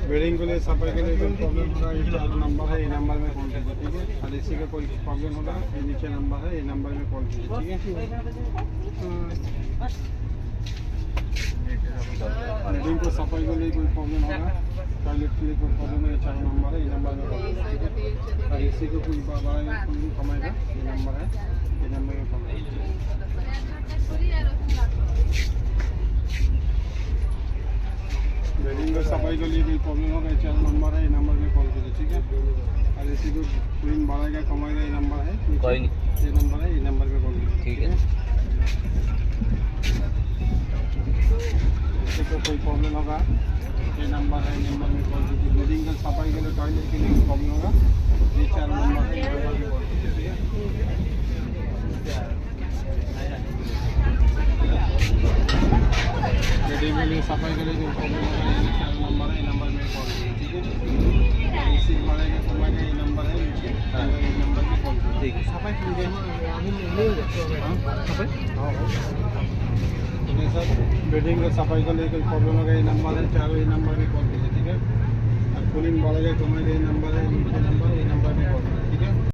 Wedding के लिए सफाई के लिए कोई प्रॉब्लम होगा ये 4 नंबर है, ये नंबर में कॉल कीजिए, ठीक है। और इसी का कोई प्रॉब्लम होगा ये नीचे नंबर है, ये नंबर में कॉल कीजिए, ठीक है। वेडिंग को सफाई के लिए कोई प्रॉब्लम होगा, टॉयलेट के लिए कोई प्रॉब्लम है, ये 4 नंबर है, ये नंबर में कॉल कीजिए, ठीक है। और इसी को कोई बढ़ाएगा कोई भी कमाएगा ये नंबर है, ये नंबर में कॉल कीजिए। वेडिंग में सफाई के लिए कोई प्रॉब्लम होगा ये 4 नंबर है, ये नंबर में कॉल कीजिए, ठीक है। और इसी को क्लीन बढ़ाएगा कमाएगा ये नंबर है, कोई नहीं, ये नंबर है, ये नंबर में कॉल कीजिए, ठीक है। किसी को कोई प्रॉब्लम होगा ये नंबर है, ये नंबर में कॉल कीजिए। वेडिंग का सफाई के लिए टॉयलेट के लिए प्रॉब्लम होगा ये 4 नंबर है, ये नंबर में कॉल कीजिए, ठीक है। वेडिंग के लिए सफाई के लिए कोई प्रॉब्लम होगा ये 4 नंबर है, ये नंबर में कॉल कीजिए, ठीक है। इसी बढ़ाएगा कमाएगा ये नंबर है, नीचे ये नंबर में कॉल कीजिए, ठीक है। सफाई के लिए सर वेडिंग का सफाई के लिए कोई प्रॉब्लम होगा ये नंबर है, चारों ये नंबर में कॉल कीजिए, ठीक है। और कूलिंग बढ़ेगा कमाएगा ये नंबर है, नीचे नंबर ये नंबर में कॉल कीजिए, ठीक है।